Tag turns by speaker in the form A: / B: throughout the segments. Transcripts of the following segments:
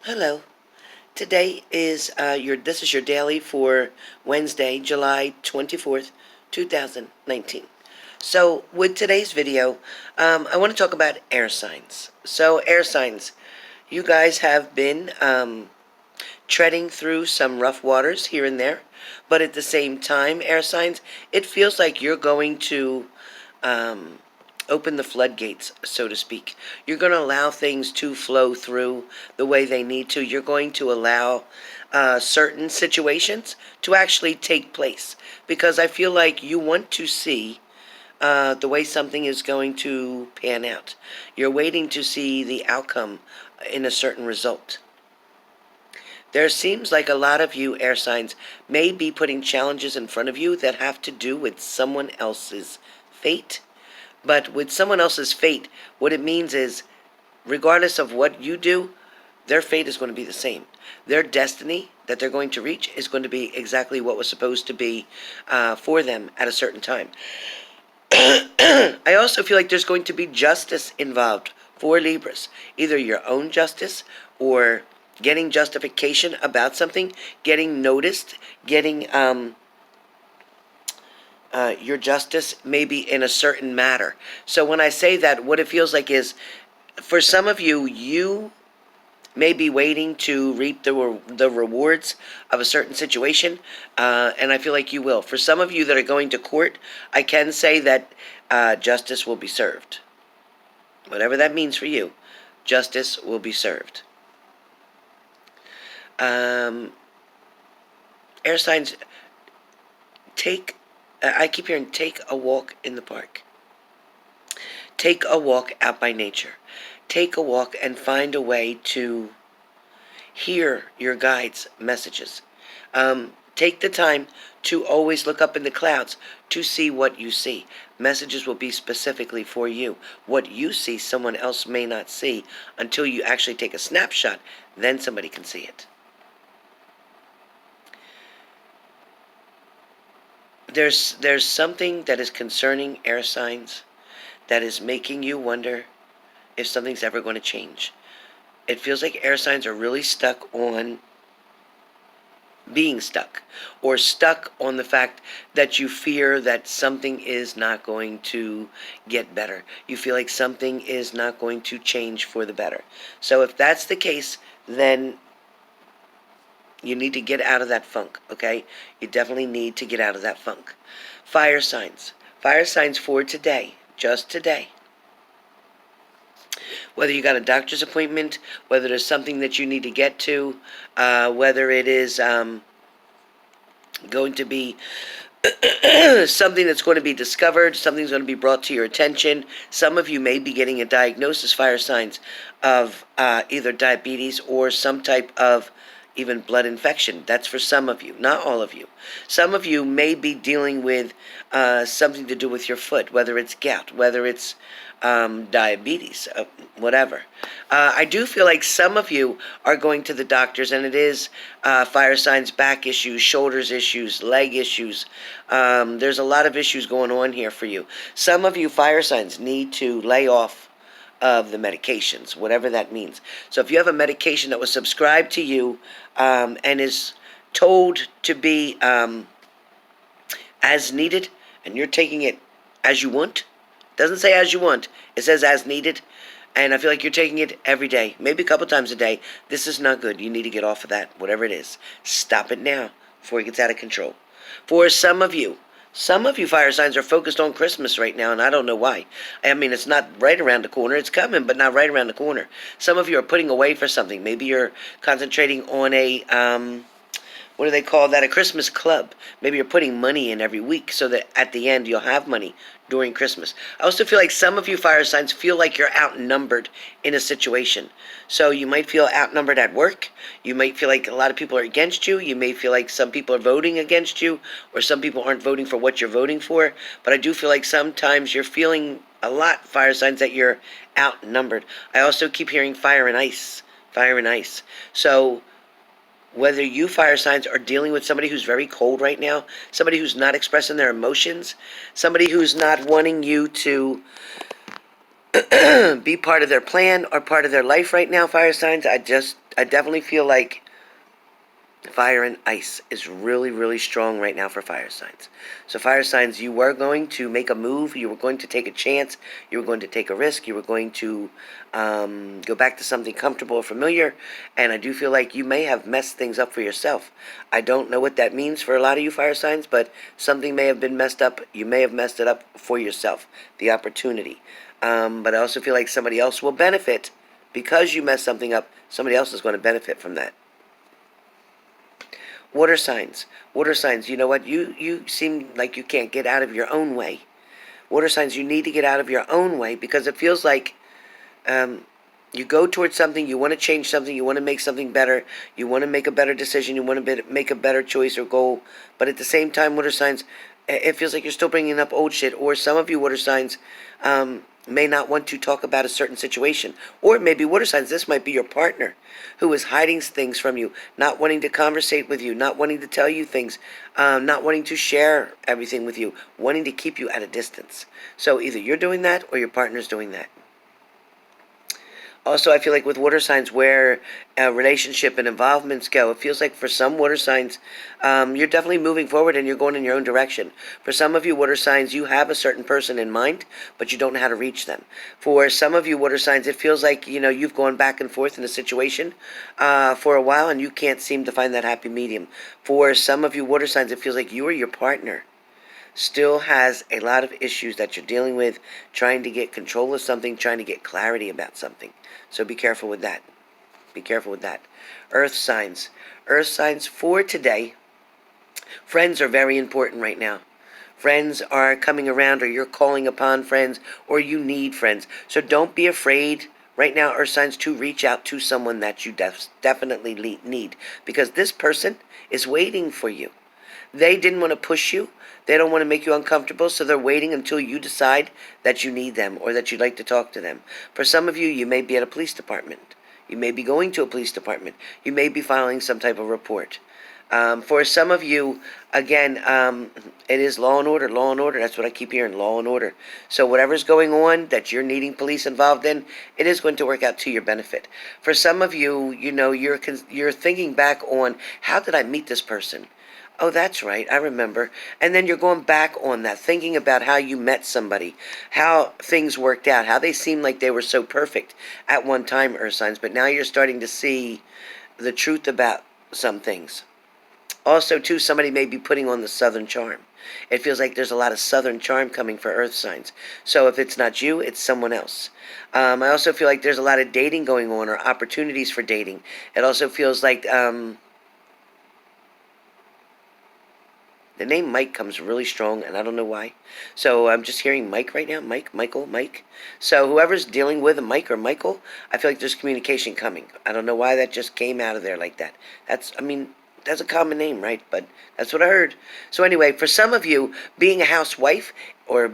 A: Hello. Today is this is your daily for Wednesday, July 24th, 2019. So with today's video, I want to talk about air signs. So air signs, you guys have been treading through some rough waters here and there, but at the same time, air signs, it feels like you're going to open the floodgates, so to speak. You're going to allow things to flow through the way they need to. You're going to allow certain situations to actually take place, because I feel like you want to see the way something is going to pan out. You're waiting to see the outcome in a certain result. There seems like a lot of you air signs may be putting challenges in front of you that have to do with someone else's fate. But with someone else's fate, what it means is, regardless of what you do, their fate is going to be the same. Their destiny that they're going to reach is going to be exactly what was supposed to be for them at a certain time. I also feel like there's going to be justice involved for Libras. Either your own justice or getting justification about something, getting noticed, getting your justice maybe in a certain matter. So when I say that, what it feels like is, for some of you, you may be waiting to reap the rewards of a certain situation, and I feel like you will. For some of you that are going to court, I can say that justice will be served. Whatever that means for you, justice will be served. Air signs, I keep hearing, take a walk in the park. Take a walk out by nature. Take a walk and find a way to hear your guides' messages. Take the time to always look up in the clouds to see what you see. Messages will be specifically for you. What you see, someone else may not see until you actually take a snapshot. Then somebody can see it. There's something that is concerning air signs that is making you wonder if something's ever going to change. It feels like air signs are really stuck on being stuck, or stuck on the fact that you fear that something is not going to get better. You feel like something is not going to change for the better. So if that's the case, then you need to get out of that funk, okay? You definitely need to get out of that funk. Fire signs. Fire signs for today, just today. Whether you got a doctor's appointment, whether there's something that you need to get to, whether it is going to be something that's going to be discovered, something's going to be brought to your attention. Some of you may be getting a diagnosis, fire signs, of either diabetes or some type of even blood infection. That's for some of you, not all of you. Some of you may be dealing with something to do with your foot, whether it's gout, whether it's diabetes, whatever. I do feel like some of you are going to the doctors, and it is fire signs, back issues, shoulders issues, leg issues. There's a lot of issues going on here for you. Some of you fire signs need to lay off of the medications, whatever that means. So if you have a medication that was subscribed to you and is told to be as needed, and you're taking it as you want, it doesn't say as you want, it says as needed, and I feel like you're taking it every day, maybe a couple times a day, this is not good. You need to get off of that, whatever it is. Stop it now before it gets out of control. For some of you fire signs are focused on Christmas right now, and I don't know why. I mean, it's not right around the corner. It's coming, but not right around the corner. Some of you are putting away for something. Maybe you're concentrating on a, what do they call that? A Christmas club. Maybe you're putting money in every week so that at the end you'll have money during Christmas. I also feel like some of you fire signs feel like you're outnumbered in a situation. So you might feel outnumbered at work. You might feel like a lot of people are against you. You may feel like some people are voting against you, or some people aren't voting for what you're voting for. But I do feel like sometimes you're feeling a lot, fire signs, that you're outnumbered. I also keep hearing fire and ice. Fire and ice. So whether you fire signs are dealing with somebody who's very cold right now, somebody who's not expressing their emotions, somebody who's not wanting you to be part of their plan or part of their life right now, fire signs, I definitely feel like fire and ice is really, really strong right now for fire signs. So fire signs, you were going to make a move, you were going to take a chance, you were going to take a risk, you were going to go back to something comfortable or familiar, and I do feel like you may have messed things up for yourself. I don't know what that means for a lot of you fire signs, but something may have been messed up. You may have messed it up for yourself, the opportunity. But I also feel like somebody else will benefit because you messed something up. Somebody else is going to benefit from that. Water signs. Water signs, you know what? You seem like you can't get out of your own way. Water signs, you need to get out of your own way because it feels like you go towards something, you want to change something, you want to make something better, you want to make a better decision, you want to make a better choice or goal. But at the same time, water signs, it feels like you're still bringing up old shit. Or some of you water signs may not want to talk about a certain situation. Or maybe water signs, this might be your partner who is hiding things from you, not wanting to conversate with you, not wanting to tell you things, not wanting to share everything with you, wanting to keep you at a distance. So either you're doing that or your partner's doing that. Also, I feel like with water signs, where relationship and involvements go, it feels like for some water signs, you're definitely moving forward and you're going in your own direction. For some of you water signs, you have a certain person in mind, but you don't know how to reach them. For some of you water signs, it feels like, you know, you've gone back and forth in a situation for a while and you can't seem to find that happy medium. For some of you water signs, it feels like you or your partner still has a lot of issues that you're dealing with, trying to get control of something, trying to get clarity about something. So be careful with that. Be careful with that. Earth signs. Earth signs for today. Friends are very important right now. Friends are coming around, or you're calling upon friends, or you need friends. So don't be afraid right now, Earth signs, to reach out to someone that you definitely need. Because this person is waiting for you. They didn't want to push you. They don't want to make you uncomfortable, so they're waiting until you decide that you need them or that you'd like to talk to them. For some of you, you may be at a police department. You may be going to a police department. You may be filing some type of report. For some of you, again, it is law and order, law and order. That's what I keep hearing, law and order. So whatever's going on that you're needing police involved in, it is going to work out to your benefit. For some of you, you know, you're thinking back on, how did I meet this person? Oh, that's right, I remember. And then you're going back on that, thinking about how you met somebody, how things worked out, how they seemed like they were so perfect at one time, Earth signs, but now you're starting to see the truth about some things. Also, too, somebody may be putting on the southern charm. It feels like there's a lot of southern charm coming for Earth signs. So if it's not you, it's someone else. I also feel like there's a lot of dating going on, or opportunities for dating. It also feels like the name Mike comes really strong, and I don't know why. So I'm just hearing Mike right now. Mike, Michael, Mike. So whoever's dealing with a Mike or Michael, I feel like there's communication coming. I don't know why that just came out of there like that. That's a common name, right? But that's what I heard. So anyway, for some of you, being a housewife, or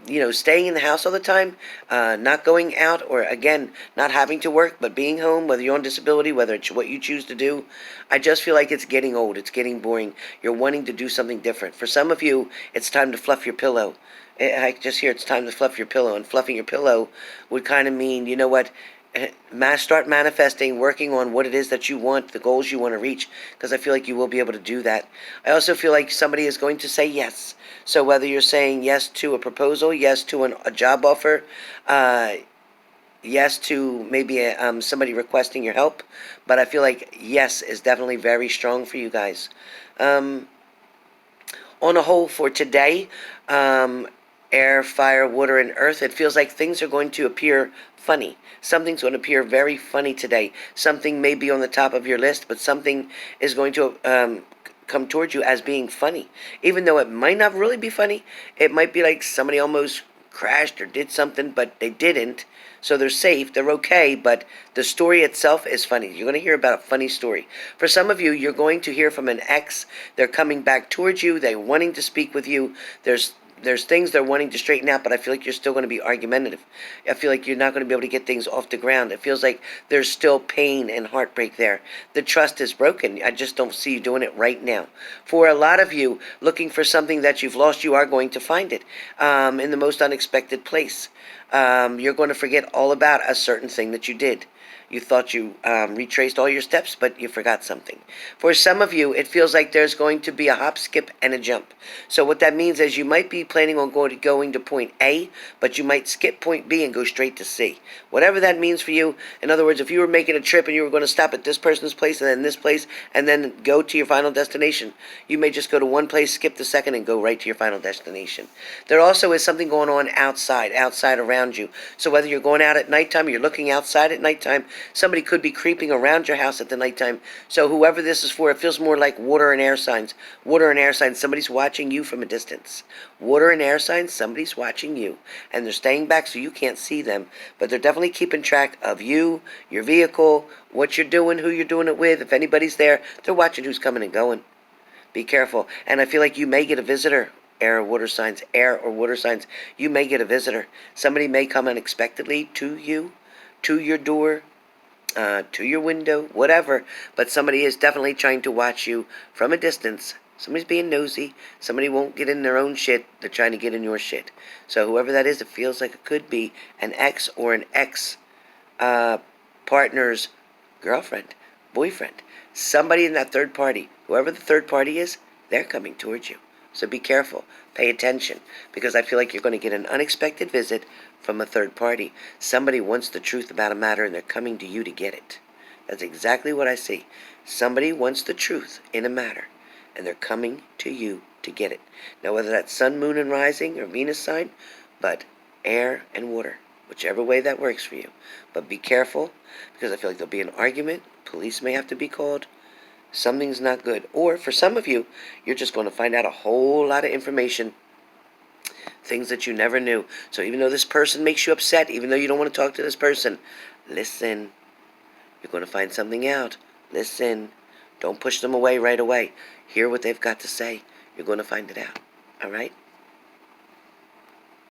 A: you know, staying in the house all the time, not going out, or again, not having to work, but being home, whether you're on disability, whether it's what you choose to do, I just feel like it's getting old, it's getting boring. You're wanting to do something different. For some of you, it's time to fluff your pillow. I just hear it's time to fluff your pillow, and fluffing your pillow would kind of mean, you know what, start manifesting, working on what it is that you want, the goals you want to reach, because I feel like you will be able to do that. I also feel like somebody is going to say yes. So whether you're saying yes to a proposal, yes to a job offer, yes to maybe somebody requesting your help, but I feel like yes is definitely very strong for you guys. On a whole, for today, air, fire, water, and earth, it feels like things are going to appear funny. Something's going to appear very funny today. Something may be on the top of your list, but something is going to come towards you as being funny. Even though it might not really be funny, it might be like somebody almost crashed or did something, but they didn't. So they're safe, they're okay, but the story itself is funny. You're going to hear about a funny story. For some of you, you're going to hear from an ex. They're coming back towards you. They're wanting to speak with you. There's things they're wanting to straighten out, but I feel like you're still going to be argumentative. I feel like you're not going to be able to get things off the ground. It feels like there's still pain and heartbreak there. The trust is broken. I just don't see you doing it right now. For a lot of you, looking for something that you've lost, you are going to find it in the most unexpected place. You're going to forget all about a certain thing that you did. You thought you retraced all your steps, but you forgot something. For some of you, it feels like there's going to be a hop, skip, and a jump. So what that means is you might be planning on going to point A, but you might skip point B and go straight to C. Whatever that means for you. In other words, if you were making a trip and you were going to stop at this person's place and then this place and then go to your final destination, you may just go to one place, skip the second, and go right to your final destination. There also is something going on outside around you. So whether you're going out at nighttime or you're looking outside at nighttime, somebody could be creeping around your house at the nighttime. So whoever this is for, it feels more like water and air signs. Water and air signs, somebody's watching you from a distance. Water and air signs, somebody's watching you. And they're staying back so you can't see them. But they're definitely keeping track of you, your vehicle, what you're doing, who you're doing it with. If anybody's there, they're watching who's coming and going. Be careful. And I feel like you may get a visitor. Air or water signs, you may get a visitor. Somebody may come unexpectedly to you, to your door, to your window, whatever. But somebody is definitely trying to watch you from a distance. Somebody's being nosy. Somebody won't get in their own shit. They're trying to get in your shit. So whoever that is, it feels like it could be an ex or an ex partner's girlfriend, boyfriend. Somebody in that third party. Whoever the third party is, they're coming towards you. So be careful. Pay attention. Because I feel like you're going to get an unexpected visit from a third party. Somebody wants the truth about a matter and they're coming to you to get it. That's exactly what I see. Somebody wants the truth in a matter and they're coming to you to get it. Now whether that's sun, moon, and rising or Venus sign, but air and water. Whichever way that works for you. But be careful because I feel like there'll be an argument. Police may have to be called. Something's not good. Or for some of you, you're just going to find out a whole lot of information, things that you never knew. So even though this person makes you upset, even though you don't want to talk to this person, listen. You're going to find something out. Listen. Don't push them away right away. Hear what they've got to say. You're going to find it out. All right?